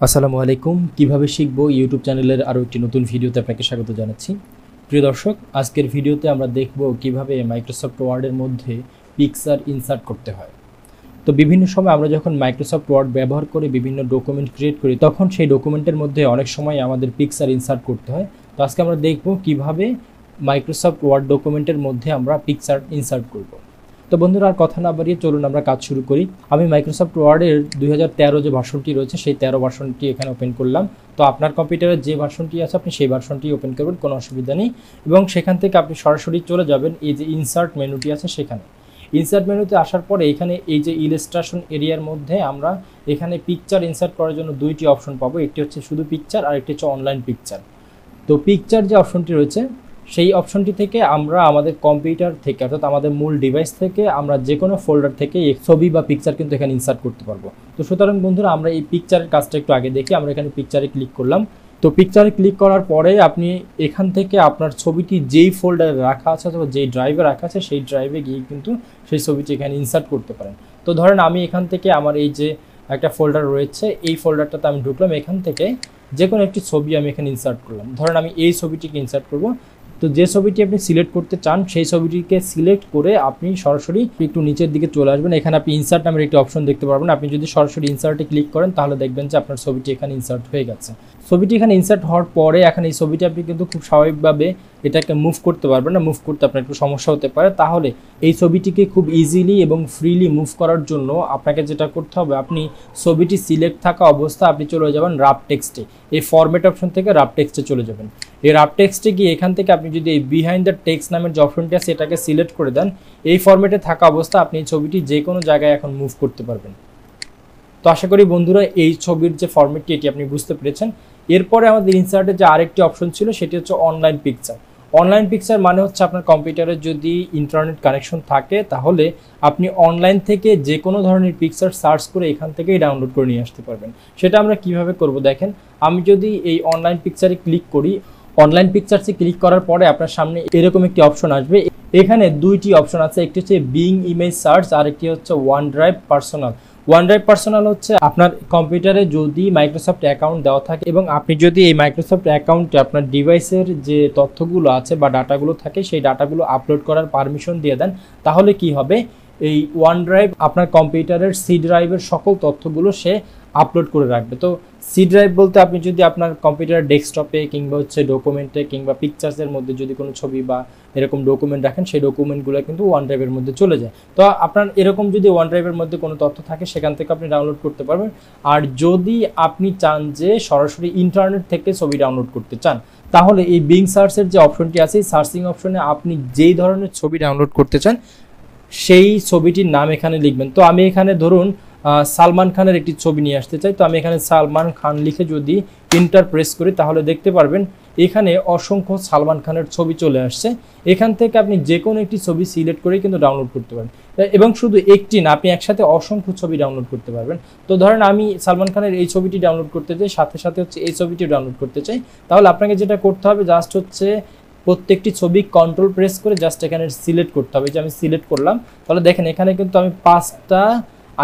আসসালামু আলাইকুম, কিভাবে শিখবো ইউটিউব চ্যানেলের আরও একটি নতুন ভিডিওতে আপনাকে স্বাগত জানাচ্ছি। প্রিয় দর্শক, আজকের ভিডিওতে আমরা দেখব কিভাবে মাইক্রোসফট ওয়ার্ডের মধ্যে পিকচার ইনসার্ট করতে হয়। তো বিভিন্ন সময় আমরা যখন মাইক্রোসফট ওয়ার্ড ব্যবহার করে বিভিন্ন ডকুমেন্ট ক্রিয়েট করি, তখন সেই ডকুমেন্টের মধ্যে অনেক সময় আমাদের পিকচার ইনসার্ট করতে হয়। তো আজকে আমরা দেখব কিভাবে মাইক্রোসফট ওয়ার্ড ডকুমেন্টের মধ্যে আমরা পিকচার ইনসার্ট করব। তো বন্ধুরা, আর কথা না বাড়িয়ে চলুন আমরা কাজ শুরু করি। আমি মাইক্রোসফট ওয়ার্ডের 2013 যে ভার্সনটি রয়েছে সেই 13 ভার্সনটি এখানে ওপেন করলাম। তো আপনার কম্পিউটারের যে ভার্সনটি আছে আপনি সেই ভার্সনটি ওপেন করবেন, কোনো অসুবিধা নেই। এবং সেখান থেকে আপনি সরাসরি চলে যাবেন এই যে ইনসার্ট মেনুটি আছে সেখানে। ইনসার্ট মেনুতে আসার পরে এখানে এই যে ইলাস্ট্রেশন এরিয়ার মধ্যে আমরা এখানে পিকচার ইনসার্ট করার জন্য দুইটি অপশন পাবো। একটি হচ্ছে শুধু পিকচার আর একটি হচ্ছে অনলাইন পিকচার। তো পিকচার যে অপশনটি রয়েছে সেই অপশনটি থেকে আমরা আমাদের কম্পিউটার থেকে অর্থাৎ আমাদের মূল ডিভাইস থেকে আমরা যে কোনো ফোল্ডার থেকে ছবি বা পিকচার কিন্তু এখানে ইনসার্ট করতে পারবো। তো সুতরাং বন্ধুরা, আমরা এই পিকচারের কাজটা একটু আগে দেখি। আমরা এখানে পিকচারে ক্লিক করলাম। তো পিকচারে ক্লিক করার পরে আপনি এখান থেকে আপনার ছবিটি যেই ফোল্ডারে রাখা আছে অথবা যেই ড্রাইভে রাখা আছে সেই ড্রাইভে গিয়ে কিন্তু সেই ছবিটি এখানে ইনসার্ট করতে পারেন। তো ধরেন আমি এখান থেকে আমার এই যে একটা ফোল্ডার রয়েছে এই ফোল্ডারটাতে আমি ঢুকলাম, এখান থেকে যে কোনো একটি ছবি আমি এখানে ইনসার্ট করলাম। ধরেন আমি এই ছবিটিকে ইনসার্ট করব। তো যে ছবিটি আপনি সিলেক্ট করতে চান সেই ছবিটিকে সিলেক্ট করে আপনি সরাসরি একটু নিচের দিকে চলে আসবেন। এখানে আপনি ইনসার্ট নামের একটি অপশন দেখতে পারবেন। আপনি যদি সরাসরি ইনসার্টে ক্লিক করেন তাহলে দেখবেন যে আপনার ছবিটি এখানে ইনসার্ট হয়ে গেছে। ছবিটি এখানে ইনসার্ট হওয়ার পরে এখন এই ছবিটি আপনি কিন্তু খুব স্বাভাবিকভাবে এটাকে মুভ করতে পারবেন না। মুভ করতে আপনার একটু সমস্যা হতে পারে। তাহলে এই ছবিটিকে খুব ইজিলি এবং ফ্রিলি মুভ করার জন্য আপনাকে যেটা করতে হবে, আপনি ছবিটি সিলেক্ট থাকা অবস্থা আপনি চলে যাবেন রাফ টেক্সটে। এই ফরম্যাট অপশন থেকে রাফ টেক্সটে চলে যাবেন। এই রাফ টেক্সটে গিয়ে এখান থেকে আপনি যদি এই বিহাইন্ড দ্য টেক্সট নামের যে অপশনটি আছে এটাকে সিলেক্ট করে দেন, এই ফরম্যাটে থাকা অবস্থা আপনি এই ছবিটি যে কোনো জায়গায় এখন মুভ করতে পারবেন। তো আশা করি বন্ধুরা এই ছবির যে ফরম্যাটটি এটি আপনি বুঝতে পেরেছেন। এরপরে আমাদের ইনসার্টের যে আরেকটি অপশন ছিল সেটি হচ্ছে অনলাইন পিকচার। অনলাইন পিকচার মানে হচ্ছে আপনার কম্পিউটারে যদি ইন্টারনেট কানেকশন থাকে তাহলে আপনি অনলাইন থেকে যে কোনো ধরনের পিকচার সার্চ করে এখান থেকেই ডাউনলোড করে নিয়ে আসতে পারবেন। সেটা আমরা কিভাবে করব দেখেন। আমি যদি এই অনলাইন পিকচারে ক্লিক করি, অনলাইন পিকচারসে ক্লিক করার পরে আপনার সামনে এরকম একটি অপশন আসবে। এখানে দুইটি অপশন আছে, একটি হচ্ছে বিং ইমেজ সার্চ আর একটি হচ্ছে one drive personal. One drive personal হচ্ছে আপনার কম্পিউটারে যদি মাইক্রোসফট অ্যাকাউন্ট দেওয়া থাকে এবং আপনি যদি এই মাইক্রোসফট অ্যাকাউন্টে আপনার ডিভাইসের যে তথ্যগুলো আছে বা ডাটাগুলো থাকে সেই ডাটাগুলো আপলোড করার পারমিশন দিয়ে দেন, তাহলে কি হবে, এই ওয়ান ড্রাইভ আপনার কম্পিউটারের সি ড্রাইভের সকল তথ্যগুলো সে আপলোড করে রাখবে। তো সি ড্রাইভ বলতে আপনি যদি আপনার কম্পিউটারের ডেস্কটপে কিংবা হচ্ছে ডকুমেন্টে কিংবা পিকচার্সের মধ্যে যদি কোনো ছবি বা এরকম ডকুমেন্ট রাখেন সেই ডকুমেন্টগুলো কিন্তু ওয়ান ড্রাইভের মধ্যে চলে যায়। তো আপনার এরকম যদি ওয়ান ড্রাইভের মধ্যে কোনো তথ্য থাকে সেখান থেকে আপনি ডাউনলোড করতে পারবেন। আর যদি আপনি চান যে সরাসরি ইন্টারনেট থেকে ছবি ডাউনলোড করতে চান তাহলে এই বিং সার্চের যে অপশনটি আছে এই সার্চিং অপশনে আপনি যেই ধরনের ছবি ডাউনলোড করতে চান সেই ছবিটির নাম এখানে লিখবেন। তো আমি এখানে ধরুন সালমান খানের একটি ছবি নিয়ে আসতে চাই। তো আমি এখানে সালমান খান লিখে যদি এন্টার প্রেস করি তাহলে দেখতে পারবেন এখানে অসংখ্য সালমান খানের ছবি চলে আসছে। এখান থেকে আপনি যে কোনো একটি ছবি সিলেক্ট করে কিন্তু ডাউনলোড করতে পারেন এবং শুধু একটি না, আপনি একসাথে অসংখ্য ছবি ডাউনলোড করতে পারবেন। তো ধরেন আমি সালমান খানের এই ছবিটি ডাউনলোড করতে চাই, সাথে সাথে হচ্ছে এই ছবিটি ডাউনলোড করতে চাই। তাহলে আপনাকে যেটা করতে হবে জাস্ট হচ্ছে প্রত্যেকটি ছবি কন্ট্রোল প্রেস করে জাস্ট এখানে সিলেক্ট করতে হবে। যে আমি সিলেক্ট করলাম, তাহলে দেখেন এখানে কিন্তু আমি 5টা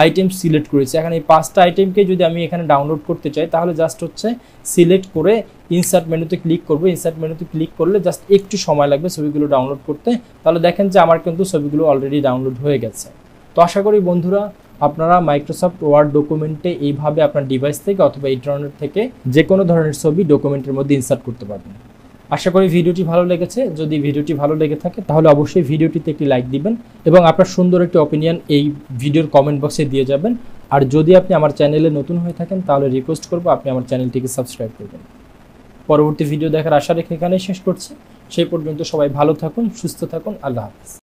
আইটেম সিলেক্ট করেছি। এখন এই 5টা আইটেমকে যদি আমি এখানে ডাউনলোড করতে চাই তাহলে জাস্ট হচ্ছে সিলেক্ট করে ইনসার্ট মেনুতে ক্লিক করব। ইনসার্ট মেনুতে ক্লিক করলে জাস্ট একটু সময় লাগবে ছবিগুলো ডাউনলোড করতে। তাহলে দেখেন যে আমার কিন্তু ছবিগুলো অলরেডি ডাউনলোড হয়ে গেছে। তো আশা করি বন্ধুরা আপনারা মাইক্রোসফট ওয়ার্ড ডকুমেন্টে এইভাবে আপনার ডিভাইস থেকে অথবা ইন্টারনেট থেকে যে কোনো ধরনের ছবি ডকুমেন্টের মধ্যে ইনসার্ট করতে পারবেন। আশা করি ভিডিওটি ভালো লেগেছে। যদি ভিডিওটি ভালো লেগে থাকে তাহলে অবশ্যই ভিডিওটিতে একটি লাইক দিবেন এবং আপনার সুন্দর একটি অপিনিয়ন এই ভিডিওর কমেন্ট বক্সে দিয়ে যাবেন। আর যদি আপনি আমার চ্যানেলে নতুন হয়ে থাকেন তাহলে রিকোয়েস্ট করব আপনি আমার চ্যানেলটিকে সাবস্ক্রাইব করবেন। পরবর্তী ভিডিও দেখার আশা রেখে এখানেই শেষ করছি। সেই পর্যন্ত সবাই ভালো থাকুন, সুস্থ থাকুন। আল্লাহ হাফেজ।